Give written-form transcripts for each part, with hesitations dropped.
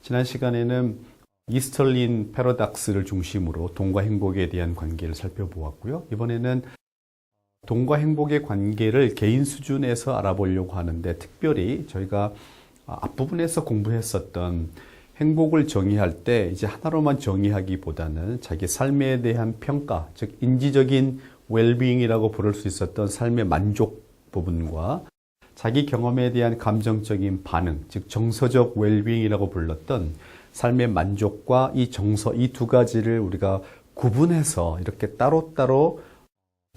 지난 시간에는 이스털린 패러닥스를 중심으로 돈과 행복에 대한 관계를 살펴보았고요. 이번에는 돈과 행복의 관계를 개인 수준에서 알아보려고 하는데, 특별히 저희가 앞부분에서 공부했었던 행복을 정의할 때 이제 하나로만 정의하기보다는 자기 삶에 대한 평가, 즉 인지적인 웰빙이라고 부를 수 있었던 삶의 만족 부분과 자기 경험에 대한 감정적인 반응, 즉 정서적 웰빙이라고 불렀던 삶의 만족과 이 정서, 이 두 가지를 우리가 구분해서 이렇게 따로따로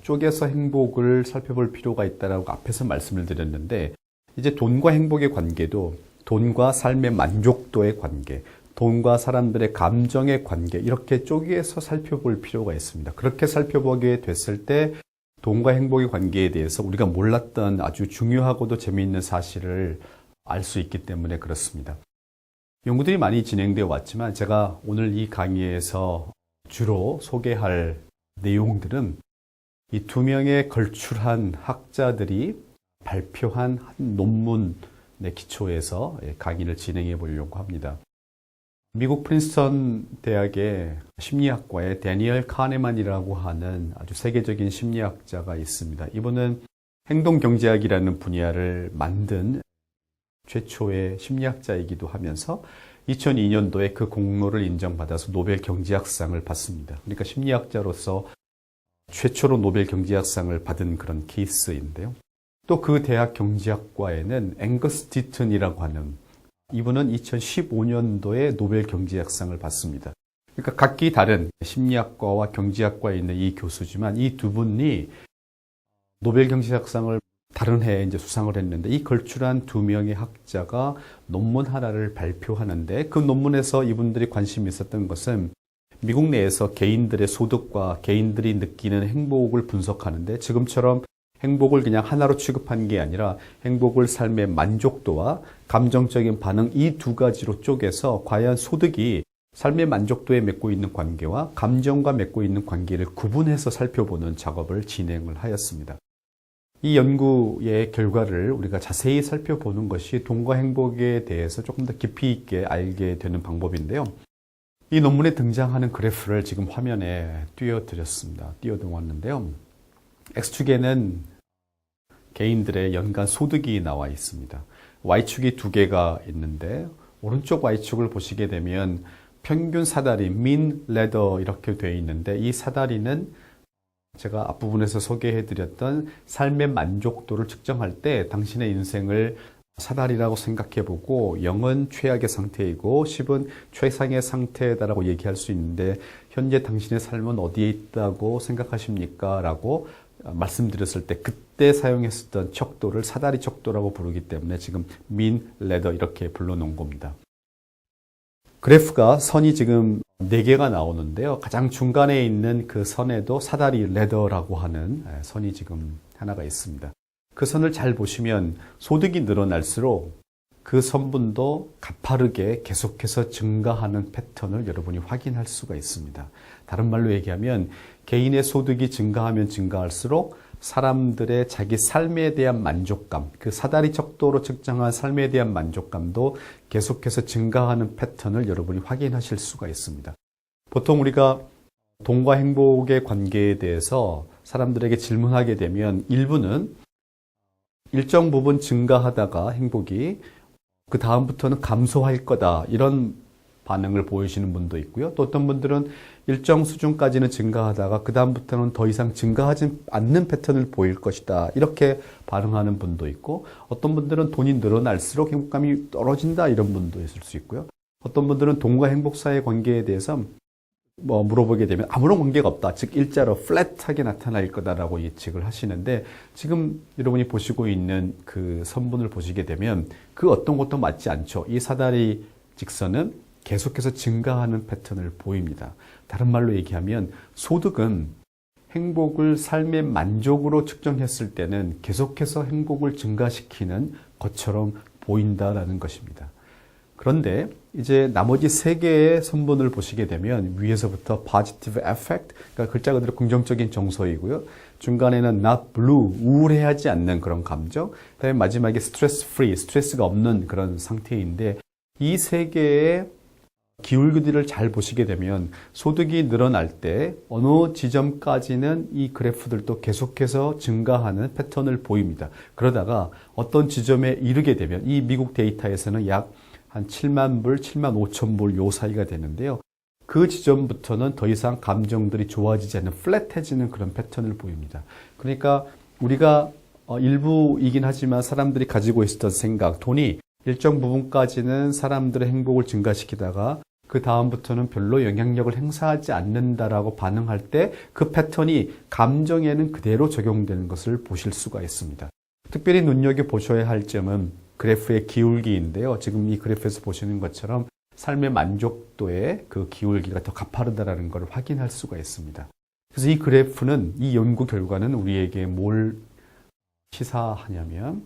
쪼개서 행복을 살펴볼 필요가 있다라고 앞에서 말씀을 드렸는데, 이제 돈과 행복의 관계도 돈과 삶의 만족도의 관계, 돈과 사람들의 감정의 관계, 이렇게 쪼개서 살펴볼 필요가 있습니다. 그렇게 살펴보게 됐을 때 돈과 행복의 관계에 대해서 우리가 몰랐던 아주 중요하고도 재미있는 사실을 알 수 있기 때문에 그렇습니다. 연구들이 많이 진행되어 왔지만 제가 오늘 이 강의에서 주로 소개할 내용들은 이 두 명의 걸출한 학자들이 발표한 한 논문의 기초에서 강의를 진행해 보려고 합니다. 미국 프린스턴 대학의 심리학과의 데니얼 카네만이라고 하는 아주 세계적인 심리학자가 있습니다. 이분은 행동경제학이라는 분야를 만든 최초의 심리학자이기도 하면서 2002년도에 그 공로를 인정받아서 노벨 경제학상을 받습니다. 그러니까 심리학자로서 최초로 노벨 경제학상을 받은 그런 케이스인데요. 또 그 대학 경제학과에는 앵거스 디튼이라고 하는, 이분은 2015년도에 노벨 경제학상을 받습니다. 그러니까 각기 다른 심리학과와 경제학과에 있는 이 교수지만 이 두 분이 노벨 경제학상을 다른 해에 이제 수상을 했는데, 이 걸출한 두 명의 학자가 논문 하나를 발표하는데, 그 논문에서 이분들이 관심이 있었던 것은 미국 내에서 개인들의 소득과 개인들이 느끼는 행복을 분석하는데, 지금처럼 행복을 그냥 하나로 취급한 게 아니라 행복을 삶의 만족도와 감정적인 반응, 이 두 가지로 쪼개서 과연 소득이 삶의 만족도에 맺고 있는 관계와 감정과 맺고 있는 관계를 구분해서 살펴보는 작업을 진행을 하였습니다. 이 연구의 결과를 우리가 자세히 살펴보는 것이 돈과 행복에 대해서 조금 더 깊이 있게 알게 되는 방법인데요. 이 논문에 등장하는 그래프를 지금 화면에 띄워드렸는데요. X축에는 개인들의 연간 소득이 나와 있습니다. Y축이 두 개가 있는데, 오른쪽 Y축을 보시게 되면 평균 사다리, mean ladder 이렇게 되어 있는데, 이 사다리는 제가 앞부분에서 소개해드렸던 삶의 만족도를 측정할 때 당신의 인생을 사다리라고 생각해보고, 0은 최악의 상태이고 10은 최상의 상태다라고 얘기할 수 있는데, 현재 당신의 삶은 어디에 있다고 생각하십니까? 라고 말씀드렸을 때 그때 사용했었던 척도를 사다리 척도라고 부르기 때문에 지금 mean ladder 이렇게 불러놓은 겁니다. 그래프가 선이 지금 4개가 나오는데요. 가장 중간에 있는 그 선에도 사다리 레더라고 하는 선이 지금 하나가 있습니다. 그 선을 잘 보시면 소득이 늘어날수록 그 선분도 가파르게 계속해서 증가하는 패턴을 여러분이 확인할 수가 있습니다. 다른 말로 얘기하면 개인의 소득이 증가하면 증가할수록 사람들의 자기 삶에 대한 만족감, 그 사다리 척도로 측정한 삶에 대한 만족감도 계속해서 증가하는 패턴을 여러분이 확인하실 수가 있습니다. 보통 우리가 돈과 행복의 관계에 대해서 사람들에게 질문하게 되면 일부는 일정 부분 증가하다가 행복이 그 다음부터는 감소할 거다, 이런 반응을 보이시는 분도 있고요. 또 어떤 분들은 일정 수준까지는 증가하다가 그 다음부터는 더 이상 증가하지 않는 패턴을 보일 것이다, 이렇게 반응하는 분도 있고, 어떤 분들은 돈이 늘어날수록 행복감이 떨어진다, 이런 분도 있을 수 있고요. 어떤 분들은 돈과 행복 사이의 관계에 대해서 물어보게 되면 아무런 관계가 없다, 즉 일자로 플랫하게 나타날 거다라고 예측을 하시는데, 지금 여러분이 보시고 있는 그 선분을 보시게 되면 그 어떤 것도 맞지 않죠. 이 사다리 직선은 계속해서 증가하는 패턴을 보입니다. 다른 말로 얘기하면 소득은 행복을 삶의 만족으로 측정했을 때는 계속해서 행복을 증가시키는 것처럼 보인다라는 것입니다. 그런데 이제 나머지 3개의 선분을 보시게 되면 위에서부터 positive effect, 그러니까 글자 그대로 긍정적인 정서이고요. 중간에는 not blue, 우울해하지 않는 그런 감정. 그다음에 마지막에 stress free, 스트레스가 없는 그런 상태인데, 이 3개의 기울기들을 잘 보시게 되면 소득이 늘어날 때 어느 지점까지는 이 그래프들도 계속해서 증가하는 패턴을 보입니다. 그러다가 어떤 지점에 이르게 되면 이 미국 데이터에서는 약 한 7만 불, 7만 5천 불 요 사이가 되는데요. 그 지점부터는 더 이상 감정들이 좋아지지 않는 플랫해지는 그런 패턴을 보입니다. 그러니까 우리가 일부이긴 하지만 사람들이 가지고 있었던 생각, 돈이 일정 부분까지는 사람들의 행복을 증가시키다가 그 다음부터는 별로 영향력을 행사하지 않는다라고 반응할 때 그 패턴이 감정에는 그대로 적용되는 것을 보실 수가 있습니다. 특별히 눈여겨보셔야 할 점은 그래프의 기울기인데요. 지금 이 그래프에서 보시는 것처럼 삶의 만족도의 그 기울기가 더 가파르다라는 걸 확인할 수가 있습니다. 그래서 이 그래프는, 이 연구 결과는 우리에게 뭘 시사하냐면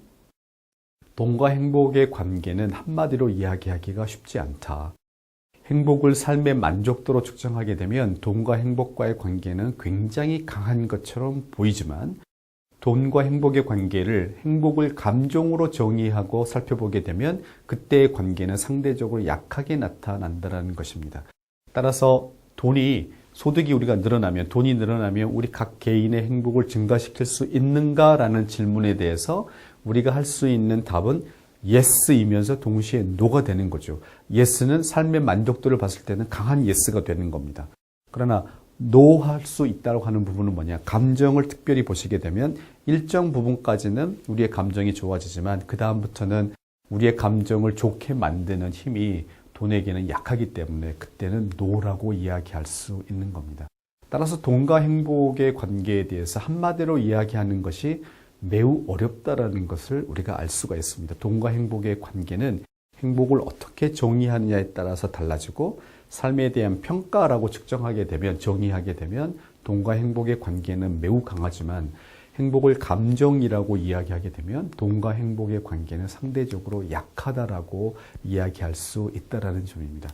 돈과 행복의 관계는 한마디로 이야기하기가 쉽지 않다. 행복을 삶의 만족도로 측정하게 되면 돈과 행복과의 관계는 굉장히 강한 것처럼 보이지만 돈과 행복의 관계를 행복을 감정으로 정의하고 살펴보게 되면 그때의 관계는 상대적으로 약하게 나타난다는 것입니다. 따라서 소득이 우리가 늘어나면, 돈이 늘어나면 우리 각 개인의 행복을 증가시킬 수 있는가라는 질문에 대해서 우리가 할 수 있는 답은 yes이면서 동시에 no가 되는 거죠. yes는 삶의 만족도를 봤을 때는 강한 yes가 되는 겁니다. 그러나 no 할 수 있다고 하는 부분은 뭐냐? 감정을 특별히 보시게 되면 일정 부분까지는 우리의 감정이 좋아지지만 그 다음부터는 우리의 감정을 좋게 만드는 힘이 돈에게는 약하기 때문에 그때는 no라고 이야기할 수 있는 겁니다. 따라서 돈과 행복의 관계에 대해서 한마디로 이야기하는 것이 매우 어렵다라는 것을 우리가 알 수가 있습니다. 돈과 행복의 관계는 행복을 어떻게 정의하느냐에 따라서 달라지고 삶에 대한 평가라고 측정하게 되면, 정의하게 되면 돈과 행복의 관계는 매우 강하지만 행복을 감정이라고 이야기하게 되면 돈과 행복의 관계는 상대적으로 약하다라고 이야기할 수 있다라는 점입니다.